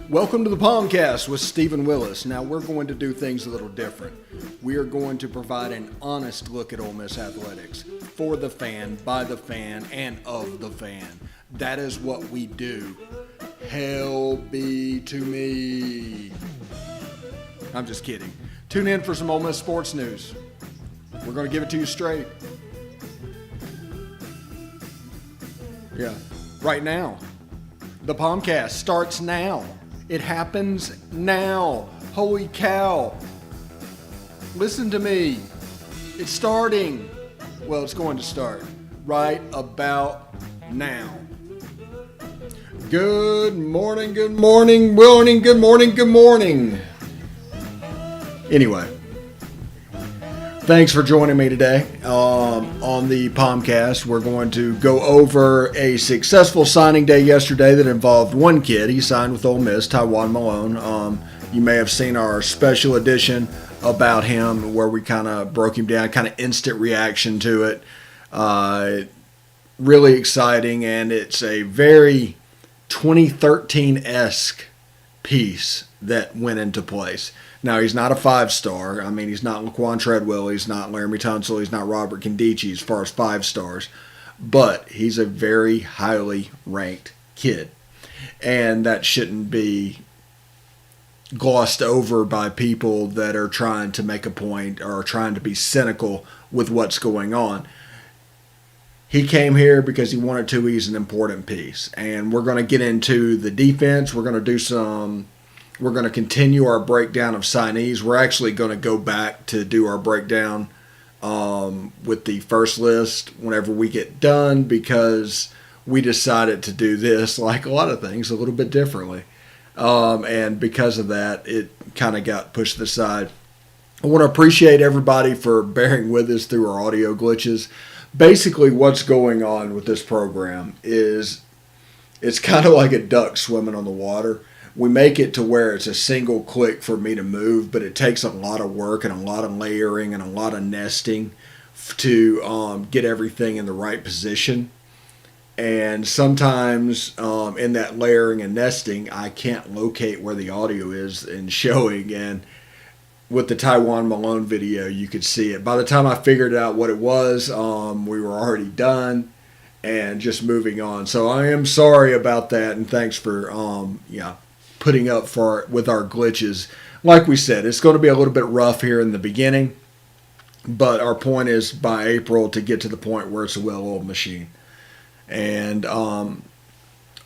Welcome to the Pomcast with Stephen Willis. Now we're going to do things a little different. We are going to provide an honest look at Ole Miss athletics for the fan, by the fan, and of the fan. That is what we do. Hell be to me. I'm just kidding. Tune in for some Ole Miss sports news. We're going to give it to you straight. Yeah, right now. The Pomcast starts now. It happens now. Holy cow. Listen to me. It's starting. Well, it's going to start right about now. Good morning, good morning, morning, good morning, good morning. Anyway, thanks for joining me today on the Pomcast. We're going to go over a successful signing day yesterday that involved one kid. He signed with Ole Miss, Taiwan Malone. You may have seen our special edition about him where we kind of broke him down, kind of instant reaction to it. Really exciting, and it's a very 2013-esque piece that went into place. Now, he's not a five-star. I mean, he's not Laquan Treadwell. He's not Laramie Tunsil. He's not Robert Condici as far as five stars. But he's a very highly ranked kid. And that shouldn't be glossed over by people that are trying to make a point or trying to be cynical with what's going on. He came here because he wanted to. He's an important piece. And we're going to get into the defense. We're going to continue our breakdown of signees. We're actually going to go back to do our breakdown with the first list whenever we get done because we decided to do this, like a lot of things, a little bit differently. And because of that, it kind of got pushed aside. I want to appreciate everybody for bearing with us through our audio glitches. Basically, what's going on with this program is it's kind of like a duck swimming on the water. We make it to where it's a single click for me to move, but it takes a lot of work and a lot of layering and a lot of nesting to get everything in the right position. And sometimes in that layering and nesting, I can't locate where the audio is and showing. And with the Taiwan Malone video, you could see it. By the time I figured out what it was, we were already done and just moving on. So I am sorry about that, and thanks for putting up for it with our glitches. Like we said, it's going to be a little bit rough here in the beginning, but our point is by April to get to the point where it's a well-oiled machine. And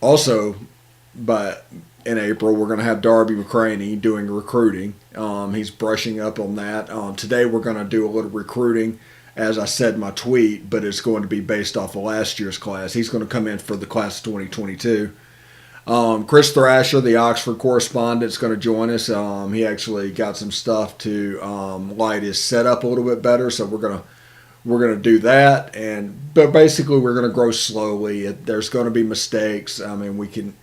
also, in April, we're going to have Darby McCraney doing recruiting. He's brushing up on that. Today, we're going to do a little recruiting, as I said in my tweet, but it's going to be based off of last year's class. He's going to come in for the class of 2022. Chris Thrasher, the Oxford correspondent, is going to join us. He actually got some stuff to light his setup a little bit better, so we're going to do that. But basically, we're going to grow slowly. There's going to be mistakes. I mean, we can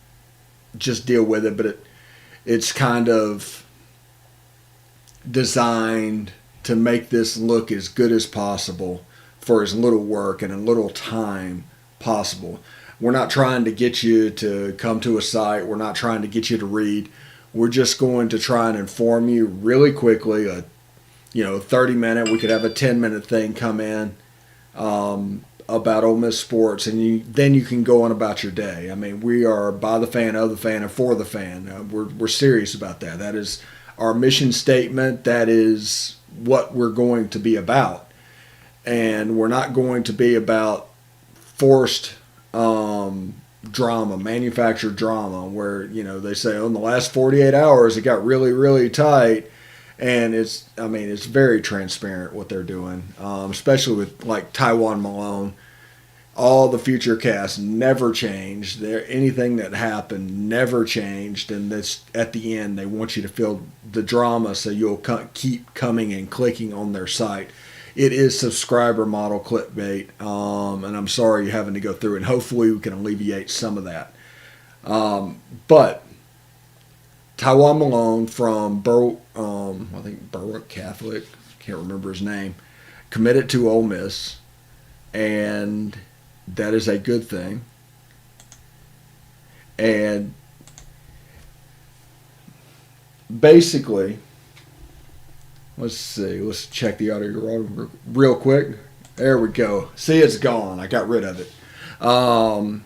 just deal with it, but it's kind of designed to make this look as good as possible for as little work and a little time possible. We're not trying to get you to come to a site. We're not trying to get you to read. We're just going to try and inform you really quickly. 30-minute. We could have a 10-minute thing come in about Ole Miss sports, and then you can go on about your day. I mean, we are by the fan, of the fan, and for the fan. We're serious about that. That is our mission statement. That is what we're going to be about. And we're not going to be about forced drama, manufactured drama, where they say, in the last 48 hours it got really, really tight, and it's very transparent what they're doing, especially with like Taiwan Malone. All the future casts never changed. Anything that happened never changed, and this at the end they want you to feel the drama, so you'll keep coming and clicking on their site. It is subscriber model clickbait, and I'm sorry you're having to go through it. And hopefully we can alleviate some of that. But Taiwan Malone from I think Berwick Catholic, can't remember his name, committed to Ole Miss, and that is a good thing. And basically, let's see. Let's check the audio real quick. There we go. See, it's gone. I got rid of it. Um,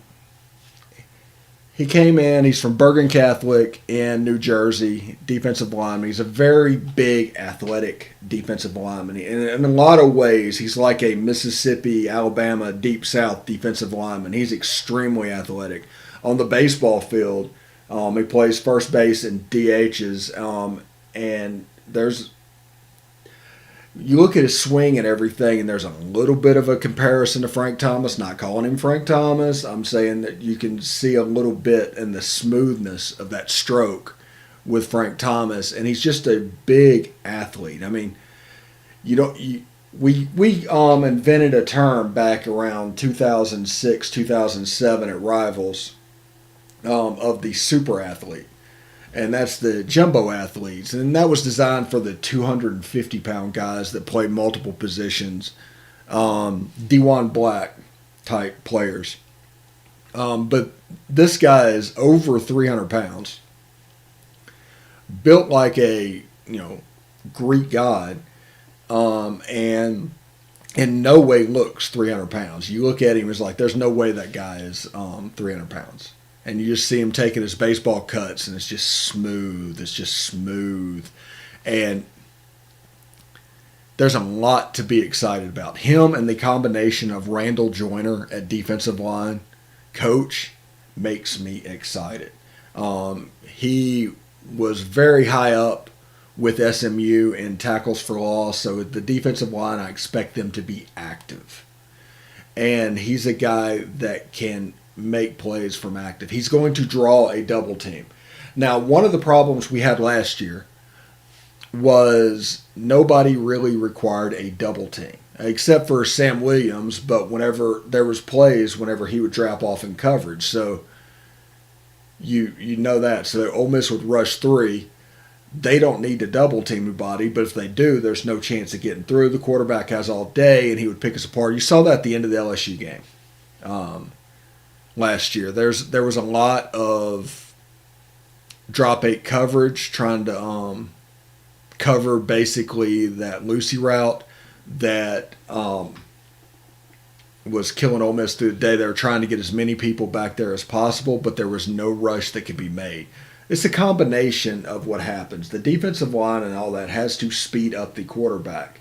he came in. He's from Bergen Catholic in New Jersey, defensive lineman. He's a very big, athletic defensive lineman. And in a lot of ways, he's like a Mississippi, Alabama, Deep South defensive lineman. He's extremely athletic. On the baseball field, he plays first base and DHs. And there's you look at his swing and everything, and there's a little bit of a comparison to Frank Thomas. Not calling him Frank Thomas. I'm saying that you can see a little bit in the smoothness of that stroke with Frank Thomas, and he's just a big athlete. I mean, we invented a term back around 2006, 2007 at Rivals of the super athlete. And that's the jumbo athletes. And that was designed for the 250-pound guys that play multiple positions, D1 Black type players. But this guy is over 300 pounds, built like a Greek god, and in no way looks 300 pounds. You look at him, it's like there's no way that guy is 300 pounds. And you just see him taking his baseball cuts, and it's just smooth. It's just smooth. And there's a lot to be excited about. Him and the combination of Randall Joyner at defensive line coach makes me excited. He was very high up with SMU in tackles for loss, so the defensive line, I expect them to be active. And he's a guy that can make plays from active. He's going to draw a double team. Now, one of the problems we had last year was nobody really required a double team, except for Sam Williams, but whenever there was plays, whenever he would drop off in coverage. So you know that. So Ole Miss would rush three. They don't need to double team anybody, but if they do, there's no chance of getting through. The quarterback has all day, and he would pick us apart. You saw that at the end of the LSU game. Last year, there was a lot of drop eight coverage, trying to cover basically that Lucy route that was killing Ole Miss through the day. They were trying to get as many people back there as possible, but there was no rush that could be made. It's a combination of what happens. The defensive line and all that has to speed up the quarterback.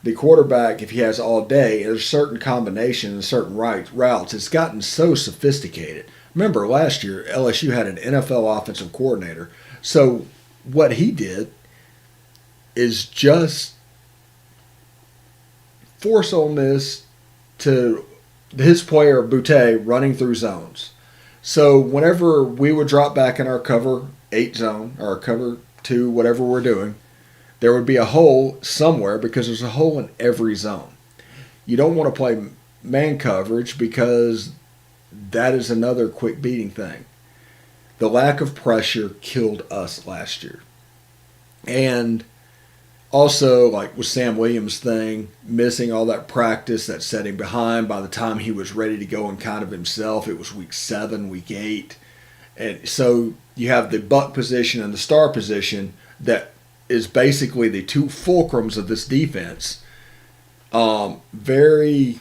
The quarterback, if he has all day, there's certain combinations and certain routes. It's gotten so sophisticated. Remember, last year, LSU had an NFL offensive coordinator. So what he did is just force Ole Miss to his player, Boutte, running through zones. So whenever we would drop back in our cover 8 zone or cover 2, whatever we're doing, there would be a hole somewhere because there's a hole in every zone. You don't want to play man coverage because that is another quick beating thing. The lack of pressure killed us last year. And also, like with Sam Williams' thing, missing all that practice, that set him behind. By the time he was ready to go and kind of himself, it was week 7, week 8. And so you have the buck position and the star position that is basically the two fulcrums of this defense. Very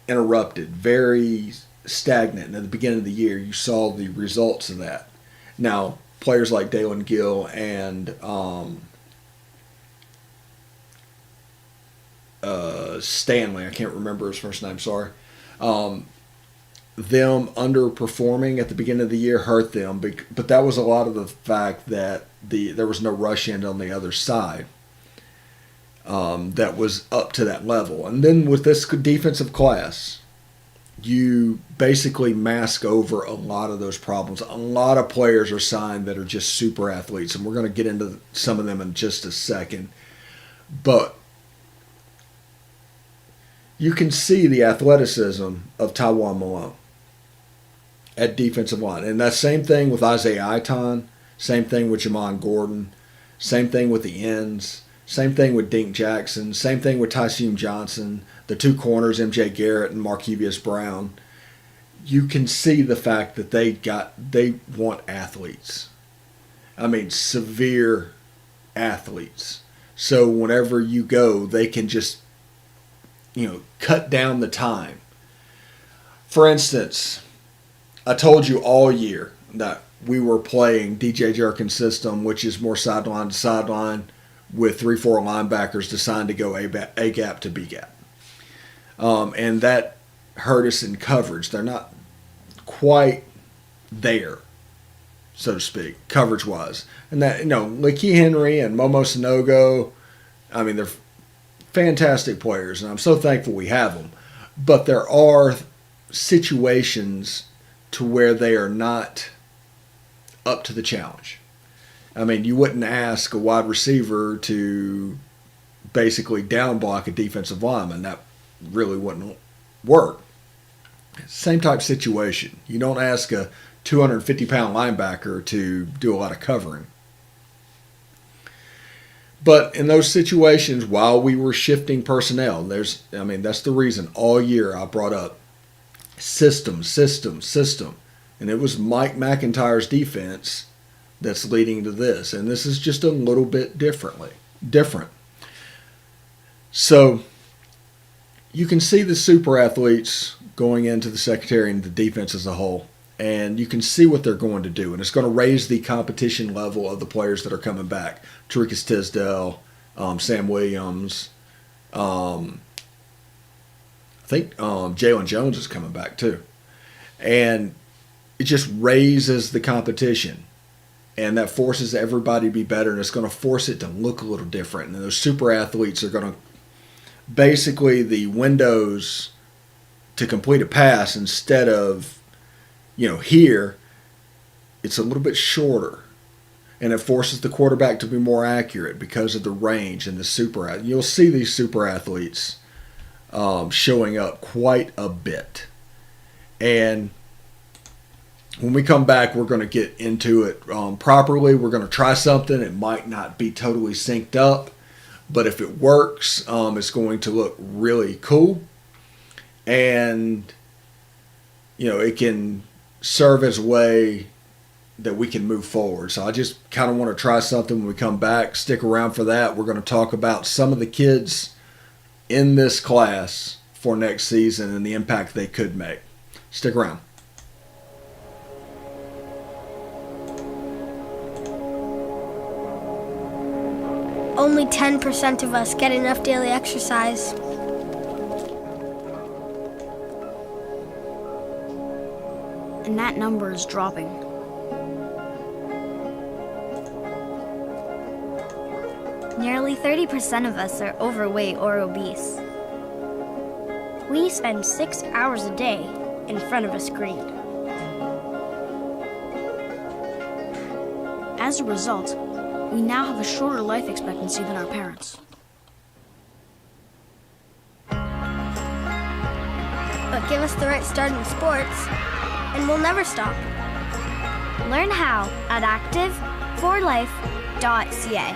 interrupted, very stagnant. And at the beginning of the year, you saw the results of that. Now, players like Dalen Gill and Stanley, I can't remember his first name, sorry. Them underperforming at the beginning of the year hurt them, but that was a lot of the fact that there was no rush end on the other side that was up to that level. And then with this defensive class, you basically mask over a lot of those problems. A lot of players are signed that are just super athletes, and we're going to get into some of them in just a second. But you can see the athleticism of Taiwan Malone at defensive line. And that same thing with Isaiah Iton, same thing with Jamon Gordon, same thing with the ends, same thing with Dink Jackson, same thing with Tyseem Johnson, the two corners, MJ Garrett and Markevious Brown. You can see the fact that they want athletes. I mean, severe athletes. So whenever you go, they can just, cut down the time. For instance, I told you all year that we were playing DJ Jerkin system, which is more sideline to sideline with 3-4 linebackers designed to go A gap to B gap. And that hurt us in coverage. They're not quite there, so to speak, coverage-wise. And that, Lakeith Henry and Momo Sanogo, I mean, they're fantastic players, and I'm so thankful we have them. But there are situations to where they are not up to the challenge. I mean, you wouldn't ask a wide receiver to basically down block a defensive lineman. That really wouldn't work. Same type situation. You don't ask a 250-pound linebacker to do a lot of covering. But in those situations, while we were shifting personnel, that's the reason all year I brought up system. And it was Mike McIntyre's defense that's leading to this. And this is just a little bit different. So you can see the super athletes going into the secondary and the defense as a whole. And you can see what they're going to do. And it's going to raise the competition level of the players that are coming back. Tariq Tisdale, Sam Williams. I think Jalen Jones is coming back too. And it just raises the competition. And that forces everybody to be better. And it's going to force it to look a little different. And those super athletes are going to basically the windows to complete a pass instead of here, it's a little bit shorter, and it forces the quarterback to be more accurate because of the range and the super. You'll see these super athletes showing up quite a bit, and when we come back, we're going to get into it properly. We're going to try something. It might not be totally synced up, but if it works, it's going to look really cool, and it can serve as a way that we can move forward. So I just kind of want to try something when we come back. Stick around for that. We're going to talk about some of the kids in this class for next season and the impact they could make. Stick around. Only 10% of us get enough daily exercise. And that number is dropping. Nearly 30% of us are overweight or obese. We spend 6 hours a day in front of a screen. As a result, we now have a shorter life expectancy than our parents. But give us the right start in sports, and we'll never stop. Learn how at active4life.ca.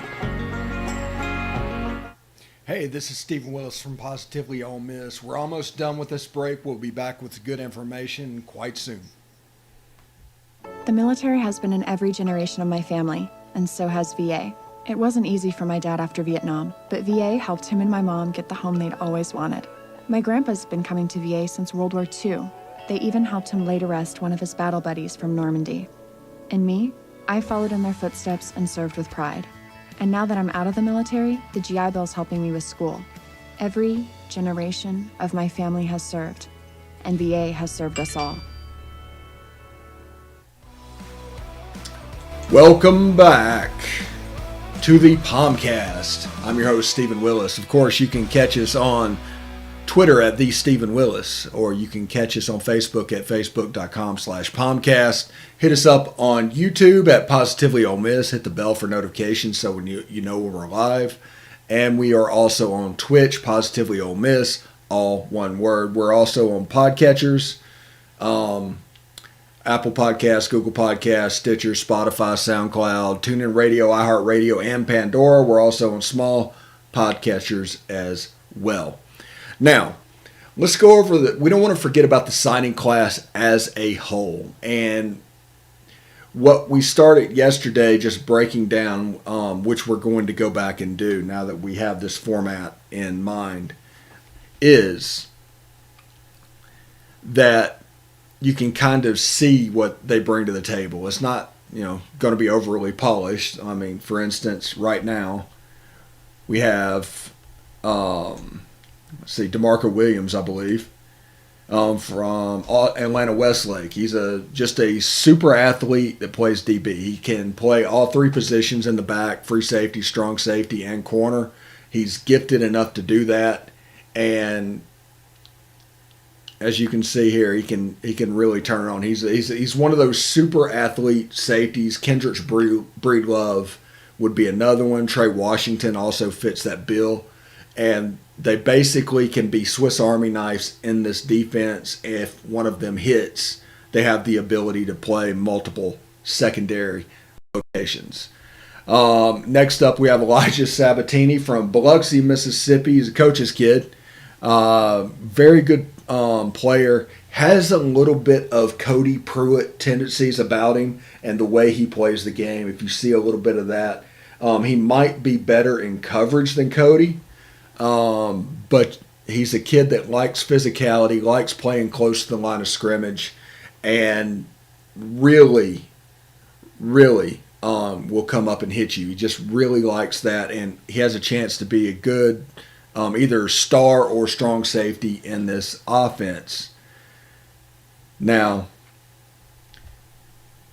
Hey, this is Stephen Willis from Positively Ole Miss. We're almost done with this break. We'll be back with good information quite soon. The military has been in every generation of my family, and so has VA. It wasn't easy for my dad after Vietnam, but VA helped him and my mom get the home they'd always wanted. My grandpa's been coming to VA since World War II. They even helped him lay to rest one of his battle buddies from Normandy. And me, I followed in their footsteps and served with pride. And now that I'm out of the military, the GI Bill's helping me with school. Every generation of my family has served, and VA has served us all. Welcome back to the Pomcast. I'm your host, Stephen Willis. Of course, you can catch us on Twitter at the Stephen Willis, or you can catch us on Facebook at facebook.com/Pomcast. Hit us up on YouTube at Positively Ole Miss. Hit the bell for notifications so when you know when we're live. And we are also on Twitch, Positively Ole Miss, all one word. We're also on podcatchers, Apple Podcasts, Google Podcasts, Stitcher, Spotify, SoundCloud, TuneIn Radio, iHeartRadio, and Pandora. We're also on small podcatchers as well. Now, let's go over we don't want to forget about the signing class as a whole. And what we started yesterday, just breaking down, which we're going to go back and do now that we have this format in mind, is that you can kind of see what they bring to the table. It's not, going to be overly polished. I mean, for instance, right now we have, DeMarco Williams, I believe, from Atlanta Westlake. He's just a super athlete that plays DB. He can play all three positions in the back: free safety, strong safety, and corner. He's gifted enough to do that, and as you can see here, he can really turn it on. He's one of those super athlete safeties. Kendrick's Breedlove would be another one. Trey Washington also fits that bill, and they basically can be Swiss Army knives in this defense. If one of them hits, they have the ability to play multiple secondary locations. Next up, we have Elijah Sabatini from Biloxi, Mississippi. He's a coach's kid. Very good player. Has a little bit of Cody Pruitt tendencies about him and the way he plays the game. If you see a little bit of that, he might be better in coverage than Cody. But he's a kid that likes physicality, likes playing close to the line of scrimmage, and really will come up and hit you. He just really likes that, and he has a chance to be a good either star or strong safety in this offense. Now,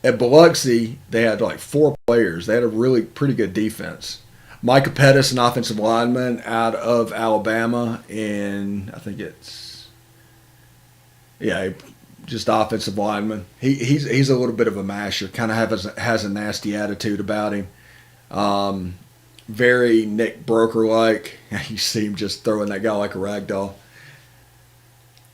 at Biloxi, they had like 4 players. They had a really pretty good defense. Micah Pettis, an offensive lineman out of Alabama, and I think just offensive lineman. He's a little bit of a masher. Kind of has a nasty attitude about him. Very Nick Broker-like. You see him just throwing that guy like a rag doll.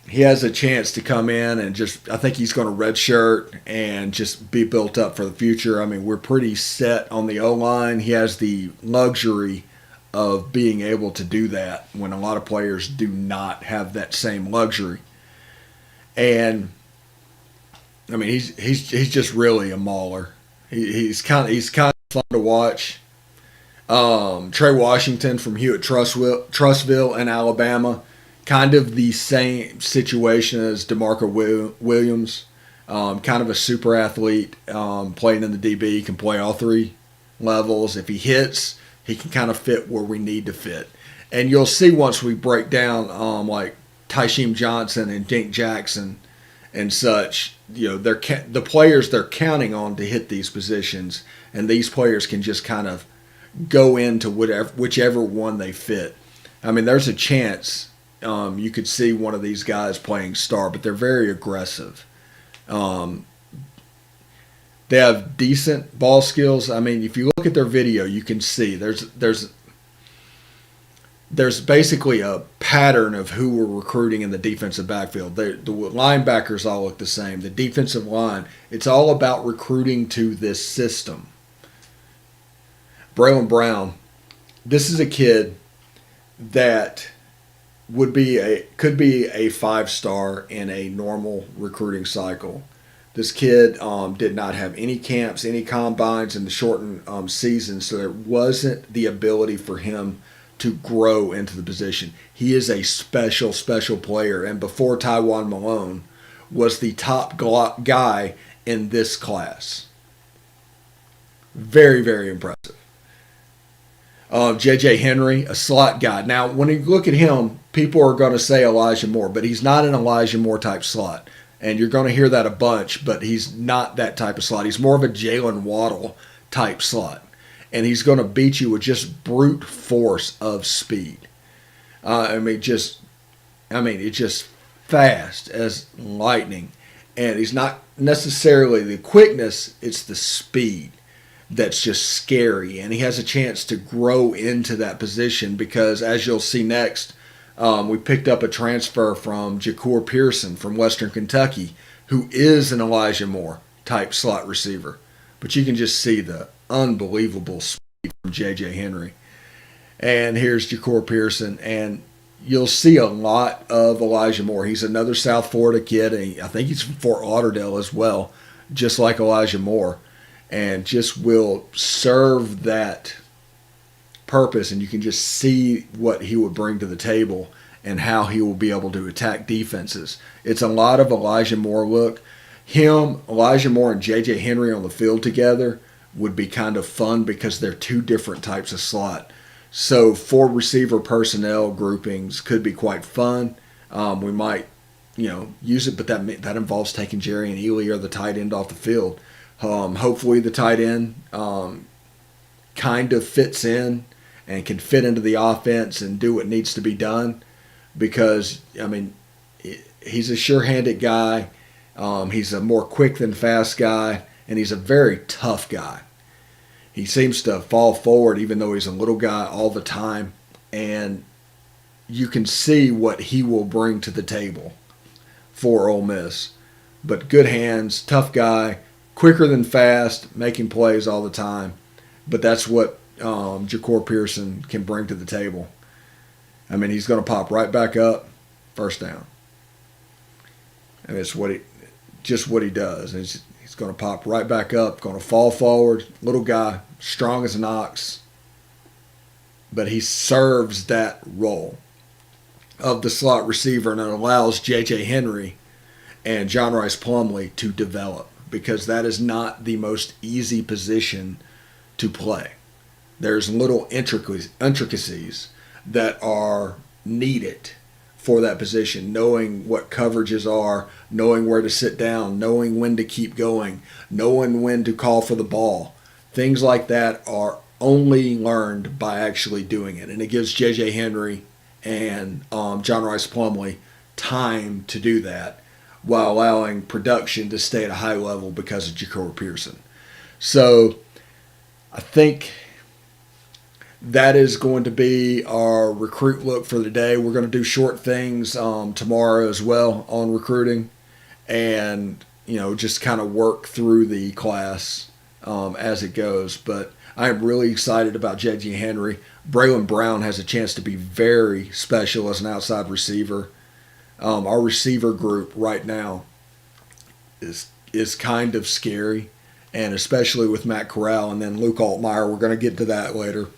He has a chance to come in and I think he's going to redshirt and just be built up for the future. I mean, we're pretty set on the O-line. He has the luxury of being able to do that when a lot of players do not have that same luxury. And I mean, he's just really a mauler. He's kind of fun to watch. Trey Washington from Trussville in Alabama. Kind of the same situation as DeMarco Williams. Kind of a super athlete, playing in the DB. He can play all 3 levels. If he hits, he can kind of fit where we need to fit. And you'll see once we break down like Tysheem Johnson and Dink Jackson and such, the players they're counting on to hit these positions, and these players can just kind of go into whichever one they fit. I mean, there's a chance you could see one of these guys playing star, but they're very aggressive. They have decent ball skills. I mean, if you look at their video, you can see there's basically a pattern of who we're recruiting in the defensive backfield. The linebackers all look the same. The defensive line, it's all about recruiting to this system. Braylon Brown, this is a kid that could be a 5-star in a normal recruiting cycle. This kid did not have any camps, any combines in the shortened season, so there wasn't the ability for him to grow into the position. He is a special player, and before Tywone Malone was the top guy in this class. Very, very impressive. J.J. Henry, a slot guy. Now, when you look at him, people are going to say Elijah Moore, but he's not an Elijah Moore type slot. And you're going to hear that a bunch, but he's not that type of slot. He's more of a Jalen Waddle type slot. And he's going to beat you with just brute force of speed. It's just fast as lightning. And he's not necessarily the quickness, it's the speed that's just scary, and he has a chance to grow into that position because, as you'll see next, we picked up a transfer from Jacour Pearson from Western Kentucky, who is an Elijah Moore type slot receiver. But you can just see the unbelievable speed from J.J. Henry. And here's Jacour Pearson, and you'll see a lot of Elijah Moore. He's another South Florida kid, and I think he's from Fort Lauderdale as well, just like Elijah Moore. and just will serve that purpose, and you can just see what he would bring to the table and how he will be able to attack defenses. It's a lot of Elijah Moore look. Elijah Moore and J.J. Henry on the field together would be kind of fun because they're two different types of slot. So 4 receiver personnel groupings could be quite fun. We might, use it, but that involves taking Jerry and Ely or the tight end off the field. Hopefully the tight end kind of fits in and can fit into the offense and do what needs to be done because, he's a sure-handed guy. He's a more quick than fast guy, and he's a very tough guy. He seems to fall forward even though he's a little guy all the time, and you can see what he will bring to the table for Ole Miss. But good hands, tough guy, quicker than fast, making plays all the time. But that's what Ja'Cour Pearson can bring to the table. He's going to pop right back up, first down. And it's what he does. He's going to pop right back up, going to fall forward, little guy, strong as an ox. But he serves that role of the slot receiver, and it allows J.J. Henry and John Rice Plumlee to develop because that is not the most easy position to play. There's little intricacies that are needed for that position, knowing what coverages are, knowing where to sit down, knowing when to keep going, knowing when to call for the ball. Things like that are only learned by actually doing it. And it gives J.J. Henry and John Rice Plumlee time to do that while allowing production to stay at a high level because of Ja'Cour Pearson. So I think that is going to be our recruit look for the day. We're going to do short things tomorrow as well on recruiting and, just kind of work through the class as it goes. But I am really excited about J.J. Henry. Braylon Brown has a chance to be very special as an outside receiver. Our receiver group right now is kind of scary, and especially with Matt Corral and then Luke Altmaier. We're going to get to that later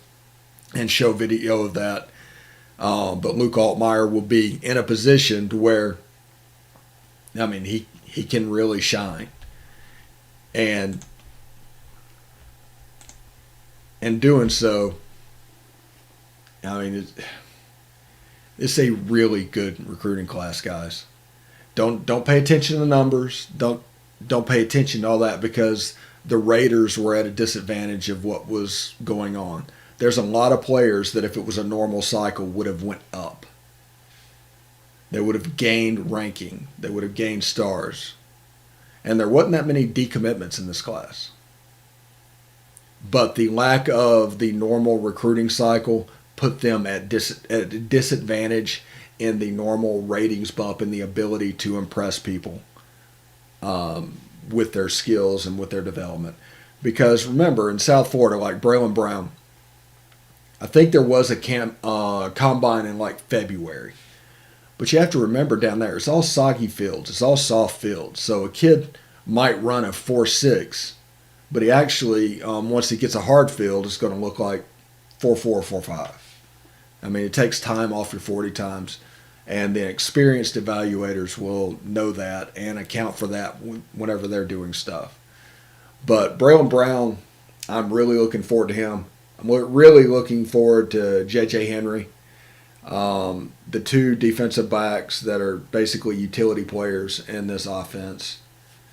and show video of that. But Luke Altmaier will be in a position to where, he can really shine. And in doing so, it's a really good recruiting class, guys. Don't pay attention to the numbers. Don't pay attention to all that because the Raiders were at a disadvantage of what was going on. There's a lot of players that if it was a normal cycle would have went up. They would have gained ranking. They would have gained stars. And there wasn't that many decommitments in this class. But the lack of the normal recruiting cycle put them at a disadvantage in the normal ratings bump and the ability to impress people with their skills and with their development. Because remember, in South Florida, like Braylon Brown, I think there was a combine in like February. But you have to remember down there, it's all soggy fields. It's all soft fields. So a kid might run a 4.6, but he actually, once he gets a hard field, it's going to look like 4.4, 4.5. It takes time off your 40 times. And the experienced evaluators will know that and account for that whenever they're doing stuff. But Braylon Brown, I'm really looking forward to him. I'm really looking forward to J.J. Henry. The 2 defensive backs that are basically utility players in this offense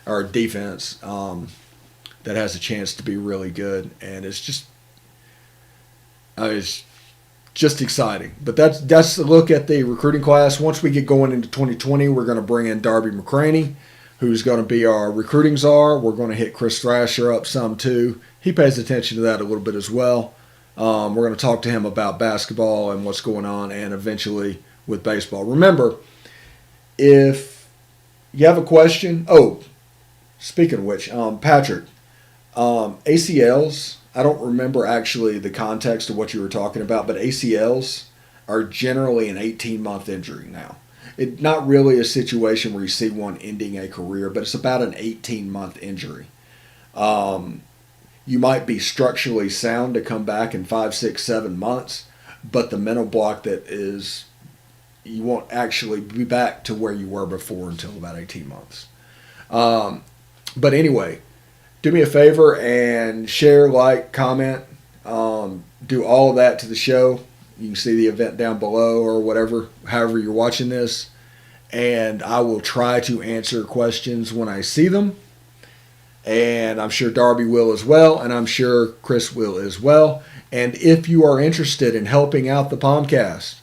or defense that has a chance to be really good, and it's just exciting. But that's a look at the recruiting class. Once we get going into 2020, we're going to bring in Darby McCraney, who's going to be our recruiting czar. We're going to hit Chris Thrasher up some too. He pays attention to that a little bit as well. We're going to talk to him about basketball and what's going on, and eventually with baseball. Remember, if you have a question, speaking of which, Patrick, ACLs, I don't remember actually the context of what you were talking about, but ACLs are generally an 18-month injury now. It's not really a situation where you see one ending a career, but it's about an 18-month injury. you might be structurally sound to come back in 5, 6, 7 months, but the mental block that is, you won't actually be back to where you were before until about 18 months. But anyway, do me a favor and share, like, comment, do all of that to the show. You can see the event down below or whatever, however you're watching this. And I will try to answer questions when I see them. And I'm sure Darby will as well. And I'm sure Chris will as well. And if you are interested in helping out the Pomcast,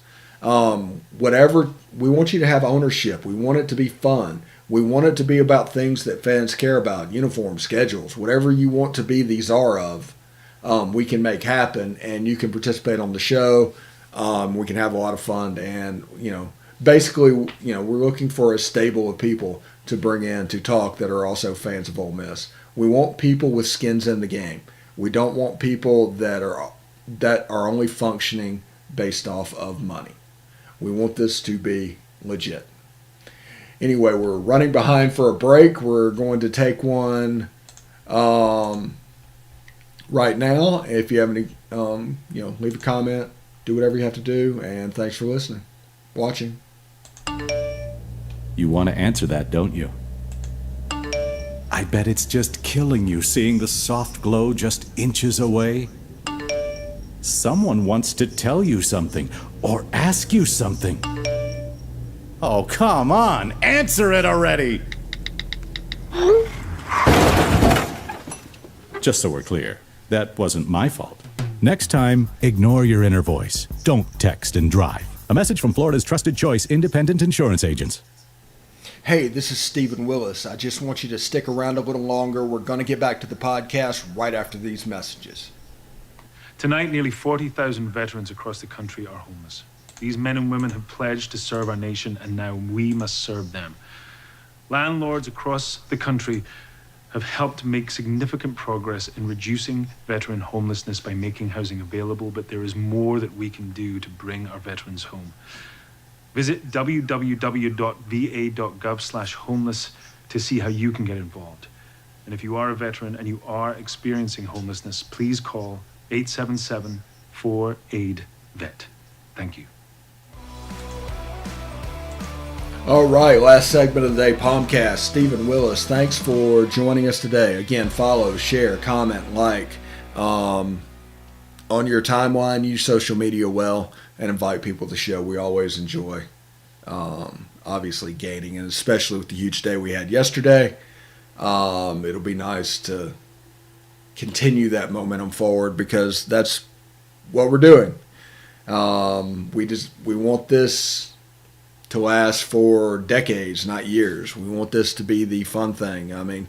whatever, we want you to have ownership. We want it to be fun. We want it to be about things that fans care about, uniforms, schedules, whatever you want to be the czar of, we can make happen, and you can participate on the show. We can have a lot of fun, and, basically, we're looking for a stable of people to bring in to talk that are also fans of Ole Miss. We want people with skins in the game. We don't want people that are only functioning based off of money. We want this to be legit. Anyway, we're running behind for a break. We're going to take one right now. If you have any, leave a comment, do whatever you have to do, and thanks for listening, watching. You want to answer that, don't you? I bet it's just killing you seeing the soft glow just inches away. Someone wants to tell you something or ask you something. Oh, come on, answer it already! Just so we're clear, that wasn't my fault. Next time, ignore your inner voice. Don't text and drive. A message from Florida's trusted choice independent insurance agents. Hey, this is Stephen Willis. I just want you to stick around a little longer. We're going to get back to the podcast right after these messages. Tonight, nearly 40,000 veterans across the country are homeless. These men and women have pledged to serve our nation, and now we must serve them. Landlords across the country have helped make significant progress in reducing veteran homelessness by making housing available, but there is more that we can do to bring our veterans home. Visit www.va.gov/homeless to see how you can get involved. And if you are a veteran and you are experiencing homelessness, please call 877-4AID-VET. Thank you. All right, last segment of the day, Pomcast. Stephen Willis, thanks for joining us today. Again, follow, share, comment, like. On your timeline, use social media well, and invite people to the show. We always enjoy, obviously, gaining, and especially with the huge day we had yesterday. It'll be nice to continue that momentum forward because that's what we're doing. We want this to last for decades, not years. We want this to be the fun thing. I mean,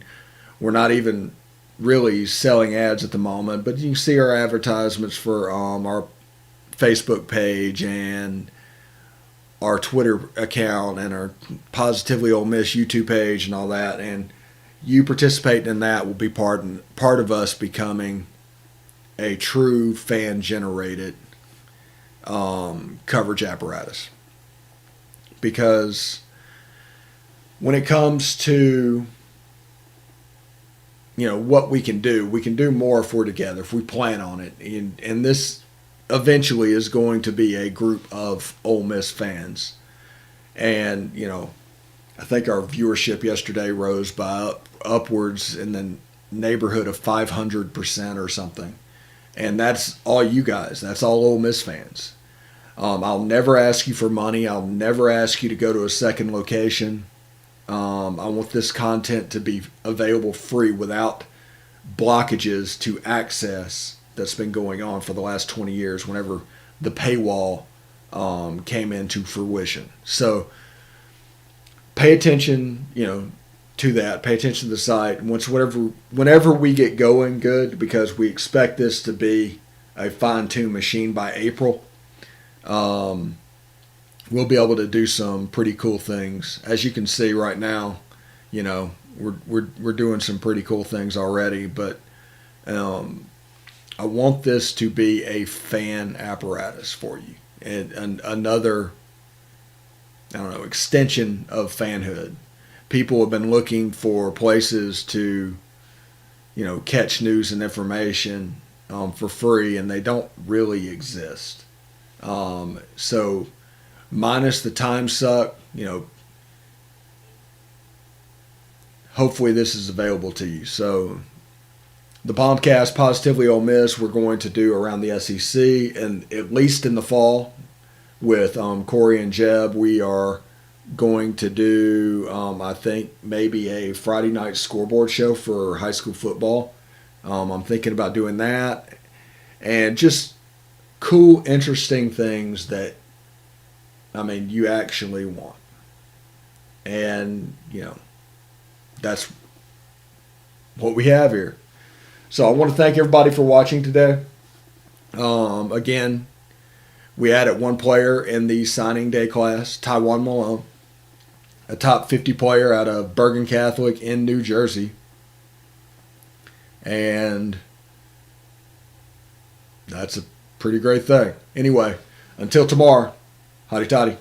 we're not even really selling ads at the moment, but you can see our advertisements for our Facebook page and our Twitter account and our Positively Ole Miss YouTube page and all that. And you participating in that will be part of us becoming a true fan-generated coverage apparatus. Because when it comes to what we can do more if we're together, if we plan on it. And this eventually is going to be a group of Ole Miss fans. And, I think our viewership yesterday rose by upwards in the neighborhood of 500% or something. And that's all you guys. That's all Ole Miss fans. I'll never ask you for money. I'll never ask you to go to a second location. I want this content to be available free without blockages to access that's been going on for the last 20 years whenever the paywall came into fruition. So pay attention, to that. Pay attention to the site. Whenever we get going good, because we expect this to be a fine-tuned machine by April, we'll be able to do some pretty cool things. As you can see right now, we're doing some pretty cool things already, but I want this to be a fan apparatus for you and another, extension of fanhood. People have been looking for places to, catch news and information for free, and they don't really exist. So minus the time suck, hopefully this is available to you. So the Pomcast, Positively Ole Miss, we're going to do around the SEC, and at least in the fall with Corey and Jeb, we are going to do, I think, maybe a Friday night scoreboard show for high school football. I'm thinking about doing that, and just cool, interesting things that, you actually want. And, that's what we have here. So I want to thank everybody for watching today. Again, we added one player in the signing day class, Taiwan Malone, a top 50 player out of Bergen Catholic in New Jersey. And that's a pretty great thing. Anyway, until tomorrow, hotty toddy.